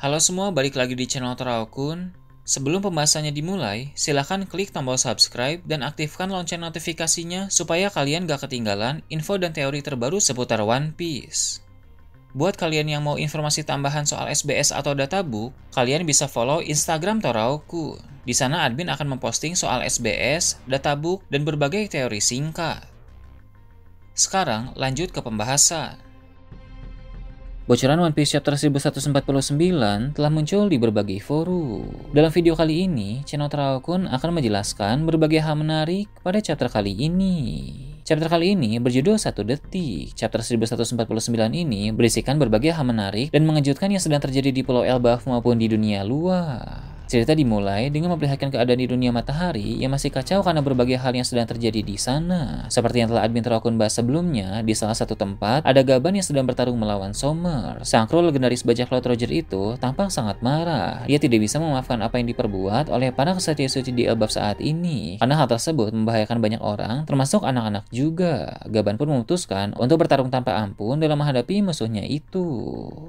Halo semua, balik lagi di channel Toraokun. Sebelum pembahasannya dimulai, silahkan klik tombol subscribe dan aktifkan lonceng notifikasinya supaya kalian gak ketinggalan info dan teori terbaru seputar One Piece. Buat kalian yang mau informasi tambahan soal SBS atau databook, kalian bisa follow Instagram Toraokun. Di sana admin akan memposting soal SBS, databook, dan berbagai teori singkat. Sekarang lanjut ke pembahasan. Bocoran One Piece Chapter 1149 telah muncul di berbagai forum. Dalam video kali ini, channel Toraokun akan menjelaskan berbagai hal menarik pada chapter kali ini. Chapter kali ini berjudul 1 detik. Chapter 1149 ini berisikan berbagai hal menarik dan mengejutkan yang sedang terjadi di Pulau Elbaf maupun di dunia luar. Cerita dimulai dengan memperlihatkan keadaan di dunia matahari yang masih kacau karena berbagai hal yang sedang terjadi di sana. Seperti yang telah admin Toraokun bahas sebelumnya, di salah satu tempat ada Gaban yang sedang bertarung melawan Sommer. Sang kru legendaris bajak laut Roger itu tampak sangat marah. Dia tidak bisa memaafkan apa yang diperbuat oleh para kesatria suci di Elbaf saat ini, karena hal tersebut membahayakan banyak orang, termasuk anak-anak juga. Gaban pun memutuskan untuk bertarung tanpa ampun dalam menghadapi musuhnya itu.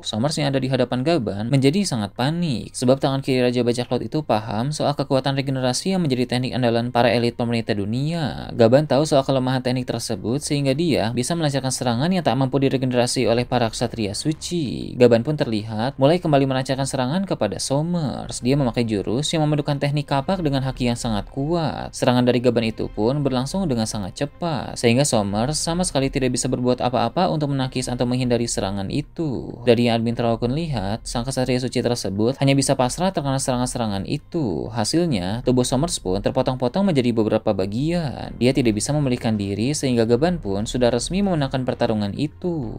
Sommer yang ada di hadapan Gaban menjadi sangat panik, sebab tangan kiri Raja Bajak Laut itu paham soal kekuatan regenerasi yang menjadi teknik andalan para elit pemerintah dunia. Gaban tahu soal kelemahan teknik tersebut sehingga dia bisa melancarkan serangan yang tak mampu diregenerasi oleh para ksatria suci. Gaban pun terlihat mulai kembali melancarkan serangan kepada Sommer. Dia memakai jurus yang memadukan teknik kapak dengan haki yang sangat kuat. Serangan dari Gaban itu pun berlangsung dengan sangat cepat, sehingga Sommer sama sekali tidak bisa berbuat apa-apa untuk menangkis atau menghindari serangan itu. Dari yang admin Toraokun lihat, sang ksatria suci tersebut hanya bisa pasrah terkena serangan itu. Hasilnya, tubuh Somers pun terpotong-potong menjadi beberapa bagian. Dia tidak bisa memulihkan diri sehingga Gaban pun sudah resmi memenangkan pertarungan itu.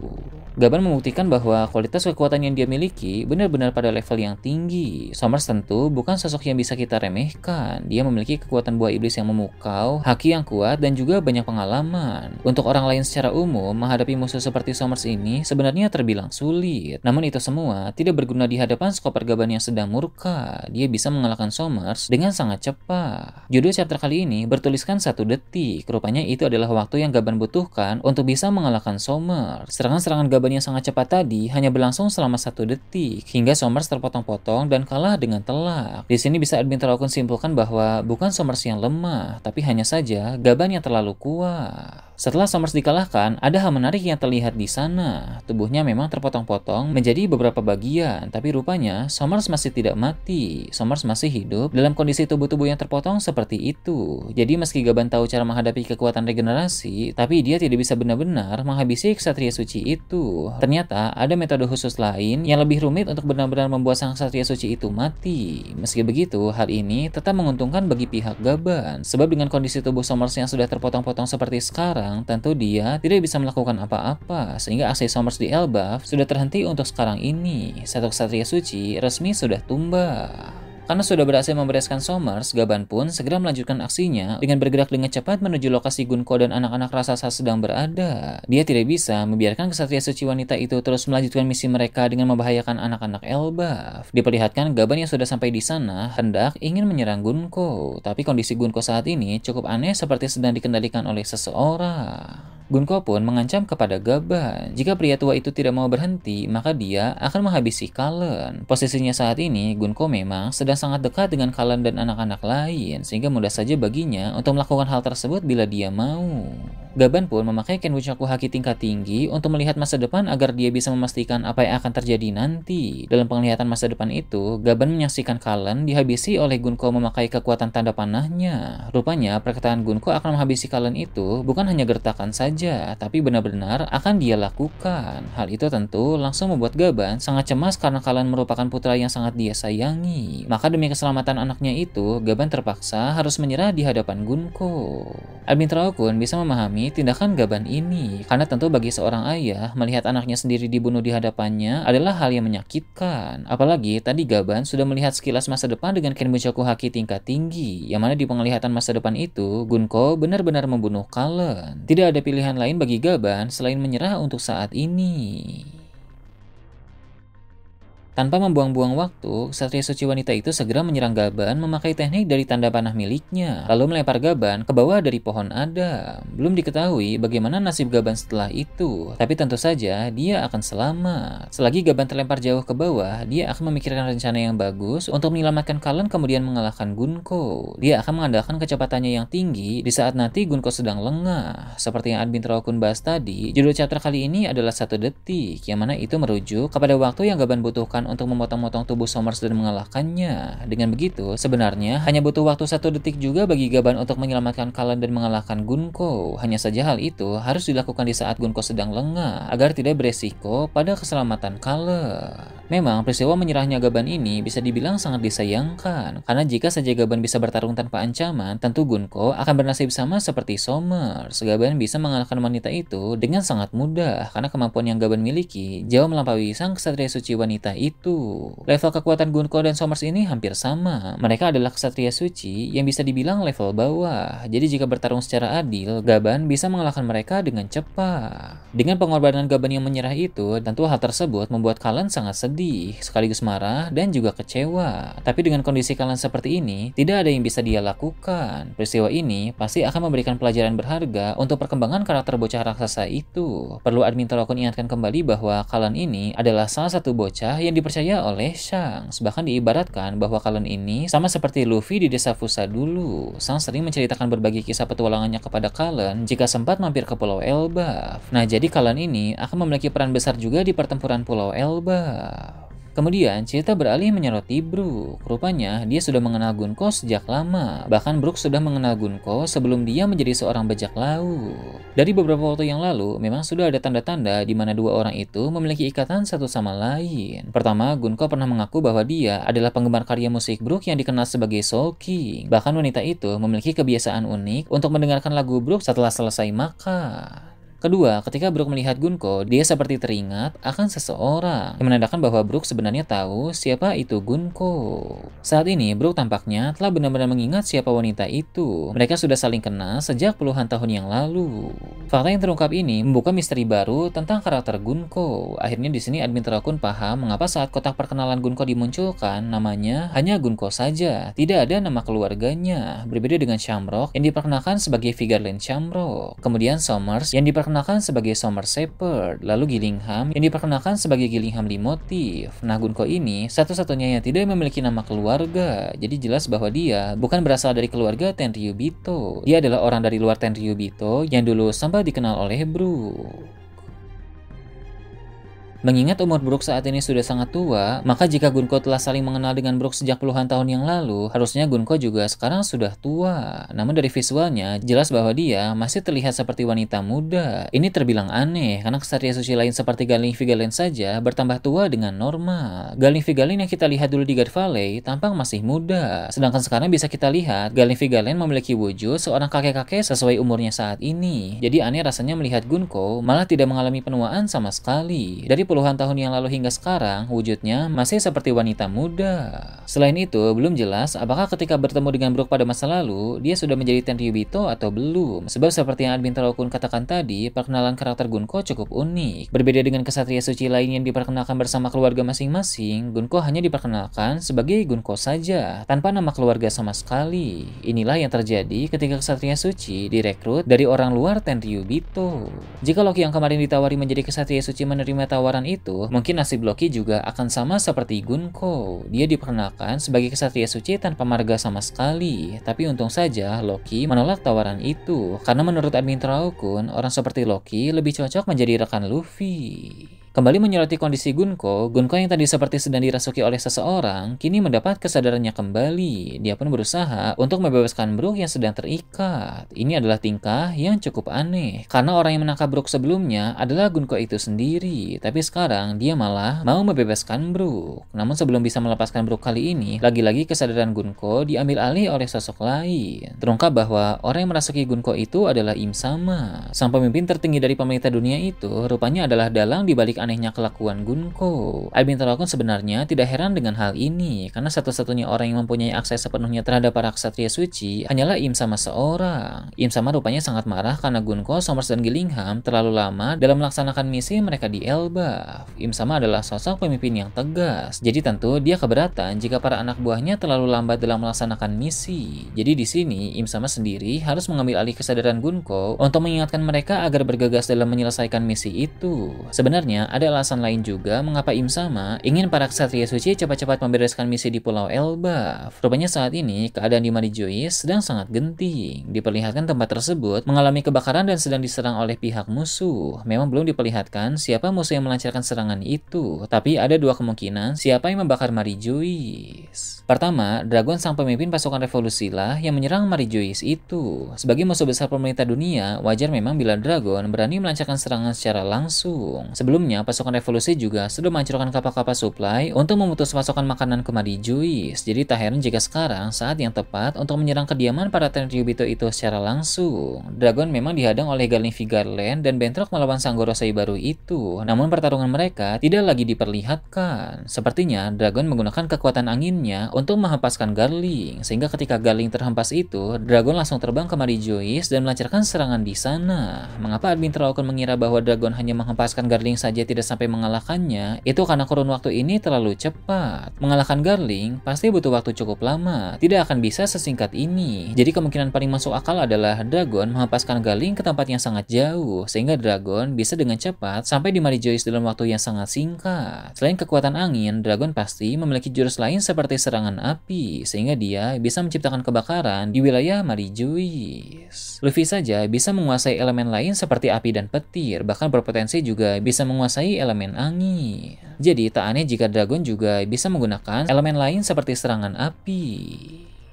Gaban membuktikan bahwa kualitas kekuatan yang dia miliki benar-benar pada level yang tinggi. Somers tentu bukan sosok yang bisa kita remehkan. Dia memiliki kekuatan buah iblis yang memukau, haki yang kuat, dan juga banyak pengalaman. Untuk orang lain secara umum, menghadapi musuh seperti Somers ini sebenarnya terbilang sulit. Namun itu semua tidak berguna di hadapan Skoper Gaban yang sedang murka. Dia bisa mengalahkan Somers dengan sangat cepat. Judul chapter kali ini bertuliskan 1 detik. Rupanya itu adalah waktu yang Gaban butuhkan untuk bisa mengalahkan Somers. Serangan-serangan Gaban yang sangat cepat tadi hanya berlangsung selama 1 detik, hingga Somers terpotong-potong dan kalah dengan telak. Di sini bisa admin Toraokun simpulkan bahwa bukan Somers yang lemah, tapi hanya saja Gaban yang terlalu kuat. Setelah Somers dikalahkan, ada hal menarik yang terlihat di sana. Tubuhnya memang terpotong-potong menjadi beberapa bagian, tapi rupanya Somers masih tidak mati. Somers masih hidup dalam kondisi tubuh-tubuh yang terpotong seperti itu. Jadi meski Gaban tahu cara menghadapi kekuatan regenerasi, tapi dia tidak bisa benar-benar menghabisi ksatria suci itu. Ternyata ada metode khusus lain yang lebih rumit untuk benar-benar membuat sang ksatria suci itu mati. Meski begitu, hal ini tetap menguntungkan bagi pihak Gaban, sebab dengan kondisi tubuh Somers yang sudah terpotong-potong seperti sekarang, tentu dia tidak bisa melakukan apa-apa, sehingga aksi Somers di Elbaf sudah terhenti untuk sekarang ini. Satu ksatria suci resmi sudah tumbang. Karena sudah berhasil membereskan Somers, Gaban pun segera melanjutkan aksinya dengan bergerak dengan cepat menuju lokasi Gunko dan anak-anak raksasa sedang berada. Dia tidak bisa membiarkan ksatria suci wanita itu terus melanjutkan misi mereka dengan membahayakan anak-anak Elbaf. Diperlihatkan Gaban yang sudah sampai di sana hendak ingin menyerang Gunko, tapi kondisi Gunko saat ini cukup aneh seperti sedang dikendalikan oleh seseorang. Gunko pun mengancam kepada Gaban. Jika pria tua itu tidak mau berhenti, maka dia akan menghabisi Kallen. Posisinya saat ini, Gunko memang sedang sangat dekat dengan Kallen dan anak-anak lain, sehingga mudah saja baginya untuk melakukan hal tersebut bila dia mau. Gaban pun memakai Kenbunchaku Haki tingkat tinggi untuk melihat masa depan agar dia bisa memastikan apa yang akan terjadi nanti. Dalam penglihatan masa depan itu, Gaban menyaksikan Kallen dihabisi oleh Gunko memakai kekuatan tanda panahnya. Rupanya, perkataan Gunko akan menghabisi Kallen itu bukan hanya gertakan saja, tapi benar-benar akan dia lakukan. Hal itu tentu langsung membuat Gaban sangat cemas karena Kallen merupakan putra yang sangat dia sayangi. Maka demi keselamatan anaknya itu, Gaban terpaksa harus menyerah di hadapan Gunko. Admin Toraokun bisa memahami tindakan Gaban ini, karena tentu bagi seorang ayah, melihat anaknya sendiri dibunuh di hadapannya adalah hal yang menyakitkan. Apalagi tadi Gaban sudah melihat sekilas masa depan dengan Kenbunchaku Haki tingkat tinggi, yang mana di penglihatan masa depan itu, Gunko benar-benar membunuh Kallen. Tidak ada pilihan lain bagi Gaban selain menyerah untuk saat ini. Tanpa membuang-buang waktu, Ksatria Suci wanita itu segera menyerang Gaban memakai teknik dari tanda panah miliknya, lalu melempar Gaban ke bawah dari pohon Adam. Belum diketahui bagaimana nasib Gaban setelah itu, tapi tentu saja dia akan selamat. Selagi Gaban terlempar jauh ke bawah, dia akan memikirkan rencana yang bagus untuk menyelamatkan Kallen kemudian mengalahkan Gunko. Dia akan mengandalkan kecepatannya yang tinggi di saat nanti Gunko sedang lengah. Seperti yang Admin Traokun bahas tadi, judul chapter kali ini adalah 1 detik, yang mana itu merujuk kepada waktu yang Gaban butuhkan untuk memotong-motong tubuh Somers dan mengalahkannya. Dengan begitu, sebenarnya hanya butuh waktu 1 detik juga bagi Gaban untuk menyelamatkan Kallen dan mengalahkan Gunko. Hanya saja hal itu harus dilakukan di saat Gunko sedang lengah, agar tidak beresiko pada keselamatan Kallen. Memang peristiwa menyerahnya Gaban ini bisa dibilang sangat disayangkan, karena jika saja Gaban bisa bertarung tanpa ancaman, tentu Gunko akan bernasib sama seperti Somers. Gaban bisa mengalahkan wanita itu dengan sangat mudah, karena kemampuan yang Gaban miliki jauh melampaui sang ksatria suci wanita itu. Level kekuatan Gunko dan Somers ini hampir sama. Mereka adalah ksatria suci yang bisa dibilang level bawah. Jadi jika bertarung secara adil, Gaban bisa mengalahkan mereka dengan cepat. Dengan pengorbanan Gaban yang menyerah itu, tentu hal tersebut membuat Kallen sangat sedih, sekaligus marah dan juga kecewa. Tapi dengan kondisi Kallen seperti ini, tidak ada yang bisa dia lakukan. Peristiwa ini pasti akan memberikan pelajaran berharga untuk perkembangan karakter bocah raksasa itu. Perlu Admin Traokun ingatkan kembali bahwa Kallen ini adalah salah satu bocah yang dipercaya oleh Shanks. Bahkan diibaratkan bahwa Kallen ini sama seperti Luffy di desa Fusa dulu. Shanks sering menceritakan berbagai kisah petualangannya kepada Kallen jika sempat mampir ke Pulau Elbaf. Nah, jadi Kallen ini akan memiliki peran besar juga di pertempuran Pulau Elbaf. Kemudian cerita beralih menyoroti Brook. Rupanya dia sudah mengenal Gunko sejak lama. Bahkan Brook sudah mengenal Gunko sebelum dia menjadi seorang bajak laut. Dari beberapa waktu yang lalu, memang sudah ada tanda-tanda di mana dua orang itu memiliki ikatan satu sama lain. Pertama, Gunko pernah mengaku bahwa dia adalah penggemar karya musik Brook yang dikenal sebagai Soul King. Bahkan wanita itu memiliki kebiasaan unik untuk mendengarkan lagu Brook setelah selesai makan. Kedua, ketika Brook melihat Gunko, dia seperti teringat akan seseorang, yang menandakan bahwa Brook sebenarnya tahu siapa itu Gunko. Saat ini, Brook tampaknya telah benar-benar mengingat siapa wanita itu. Mereka sudah saling kenal sejak puluhan tahun yang lalu. Fakta yang terungkap ini membuka misteri baru tentang karakter Gunko. Akhirnya di sini Admin Traokun paham mengapa saat kotak perkenalan Gunko dimunculkan, namanya hanya Gunko saja, tidak ada nama keluarganya. Berbeda dengan Shamrock yang diperkenalkan sebagai Vigarland Shamrock. Kemudian Somers yang diperkenalkan sebagai Somers Shepherd, lalu Gillingham yang diperkenalkan sebagai Gillingham Leitmotiv. Nah, Gunko ini satu-satunya yang tidak memiliki nama keluarga, jadi jelas bahwa dia bukan berasal dari keluarga Tenryubito. Dia adalah orang dari luar Tenryubito yang dulu sempat dikenal oleh Brook. Mengingat umur Brook saat ini sudah sangat tua, maka jika Gunko telah saling mengenal dengan Brook sejak puluhan tahun yang lalu, harusnya Gunko juga sekarang sudah tua. Namun dari visualnya, jelas bahwa dia masih terlihat seperti wanita muda. Ini terbilang aneh, karena ksatria suci lain seperti Galling Vigarland saja bertambah tua dengan normal. Galling Vigarland yang kita lihat dulu di God Valley tampang masih muda. Sedangkan sekarang bisa kita lihat, Galling Vigarland memiliki wujud seorang kakek-kakek sesuai umurnya saat ini. Jadi aneh rasanya melihat Gunko malah tidak mengalami penuaan sama sekali. Dari puluhan tahun yang lalu hingga sekarang, wujudnya masih seperti wanita muda. Selain itu, belum jelas apakah ketika bertemu dengan Brook pada masa lalu, dia sudah menjadi Tenryubito atau belum. Sebab seperti yang Admin Traokun katakan tadi, perkenalan karakter Gunko cukup unik. Berbeda dengan ksatria suci lain yang diperkenalkan bersama keluarga masing-masing, Gunko hanya diperkenalkan sebagai Gunko saja, tanpa nama keluarga sama sekali. Inilah yang terjadi ketika ksatria suci direkrut dari orang luar Tenryubito. Jika Loki yang kemarin ditawari menjadi ksatria suci menerima tawaran itu, mungkin nasib Loki juga akan sama seperti Gunko. Dia diperkenalkan sebagai ksatria suci tanpa marga sama sekali. Tapi untung saja Loki menolak tawaran itu, karena menurut Admin Traokun, orang seperti Loki lebih cocok menjadi rekan Luffy. Kembali menyoroti kondisi Gunko yang tadi seperti sedang dirasuki oleh seseorang, kini mendapat kesadarannya kembali. Dia pun berusaha untuk membebaskan Brook yang sedang terikat. Ini adalah tingkah yang cukup aneh, karena orang yang menangkap Brook sebelumnya adalah Gunko itu sendiri. Tapi sekarang dia malah mau membebaskan Brook. Namun sebelum bisa melepaskan Brook kali ini, lagi-lagi kesadaran Gunko diambil alih oleh sosok lain. Terungkap bahwa orang yang merasuki Gunko itu adalah Im Sama. Sang pemimpin tertinggi dari pemerintah dunia itu rupanya adalah dalang di balik anehnya kelakuan Gunko. Albintro Rakun sebenarnya tidak heran dengan hal ini, karena satu-satunya orang yang mempunyai akses sepenuhnya terhadap para ksatria suci hanyalah Im Sama seorang. Im Sama rupanya sangat marah karena Gunko, Somers, dan Gillingham terlalu lama dalam melaksanakan misi mereka di Elbaf. Im Sama adalah sosok pemimpin yang tegas, jadi tentu dia keberatan jika para anak buahnya terlalu lambat dalam melaksanakan misi. Jadi di sini Im Sama sendiri harus mengambil alih kesadaran Gunko untuk mengingatkan mereka agar bergegas dalam menyelesaikan misi itu. Sebenarnya ada alasan lain juga mengapa Im Sama ingin para ksatria suci cepat-cepat membereskan misi di Pulau Elbaf. Rupanya saat ini keadaan di Marijois sedang sangat genting. Diperlihatkan tempat tersebut mengalami kebakaran dan sedang diserang oleh pihak musuh. Memang belum diperlihatkan siapa musuh yang melancarkan serangan itu, tapi ada dua kemungkinan siapa yang membakar Marijois. Pertama, Dragon, sang pemimpin pasukan revolusi lah yang menyerang Marijois itu. Sebagai musuh besar pemerintah dunia, wajar memang bila Dragon berani melancarkan serangan secara langsung. Sebelumnya, pasukan revolusi juga sudah menghancurkan kapal-kapal supply untuk memutus pasokan makanan ke Marijois. Jadi tak heran jika sekarang saat yang tepat untuk menyerang kediaman para Tenryubito itu secara langsung. Dragon memang dihadang oleh Garling Vigarland dan bentrok melawan sang Gorosei baru itu. Namun pertarungan mereka tidak lagi diperlihatkan. Sepertinya Dragon menggunakan kekuatan anginnya untuk menghempaskan Garling, sehingga ketika Garling terhempas itu, Dragon langsung terbang ke Marijois dan melancarkan serangan di sana. Mengapa Albintro Rakun mengira bahwa Dragon hanya menghempaskan Garling saja tidak sampai mengalahkannya? Itu karena kurun waktu ini terlalu cepat. Mengalahkan Garling pasti butuh waktu cukup lama, tidak akan bisa sesingkat ini. Jadi kemungkinan paling masuk akal adalah Dragon menghempaskan Garling ke tempat yang sangat jauh, sehingga Dragon bisa dengan cepat sampai di Marijois dalam waktu yang sangat singkat. Selain kekuatan angin, Dragon pasti memiliki jurus lain seperti serangan api, sehingga dia bisa menciptakan kebakaran di wilayah Marijois. Luffy saja bisa menguasai elemen lain seperti api dan petir, bahkan berpotensi juga bisa menguasai elemen angin. Jadi tak aneh jika Dragon juga bisa menggunakan elemen lain seperti serangan api.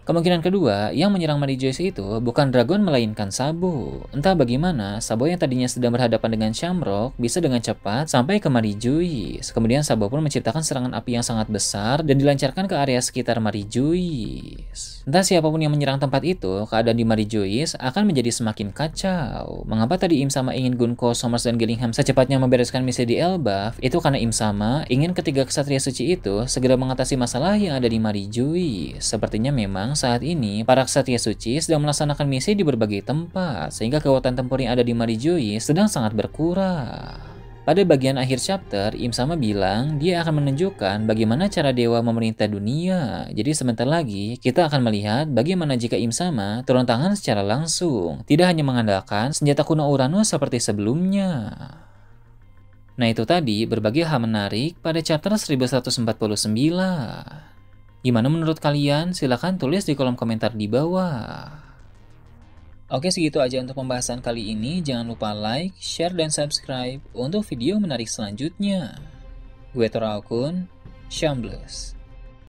Kemungkinan kedua, yang menyerang Marijois itu bukan Dragon melainkan Sabo. Entah bagaimana, Sabo yang tadinya sedang berhadapan dengan Shamrock bisa dengan cepat sampai ke Marijois. Kemudian Sabo pun menciptakan serangan api yang sangat besar dan dilancarkan ke area sekitar Marijois. Entah siapapun yang menyerang tempat itu, keadaan di Marijois akan menjadi semakin kacau. Mengapa tadi Im Sama ingin Gunko, Somers, dan Gillingham secepatnya membereskan misi di Elbaf? Itu karena Im Sama ingin ketiga ksatria suci itu segera mengatasi masalah yang ada di Marijois. Sepertinya memang saat ini para ksatria suci sedang melaksanakan misi di berbagai tempat, sehingga kekuatan tempur yang ada di Marijois sedang sangat berkurang. Pada bagian akhir chapter, Im Sama bilang dia akan menunjukkan bagaimana cara dewa memerintah dunia. Jadi sebentar lagi kita akan melihat bagaimana jika Im Sama turun tangan secara langsung, tidak hanya mengandalkan senjata kuno Uranus seperti sebelumnya. Nah itu tadi berbagai hal menarik pada chapter 1149. Gimana menurut kalian? Silahkan tulis di kolom komentar di bawah. Oke, segitu aja untuk pembahasan kali ini. Jangan lupa like, share, dan subscribe untuk video menarik selanjutnya. Gue Tora Akun, Shambles.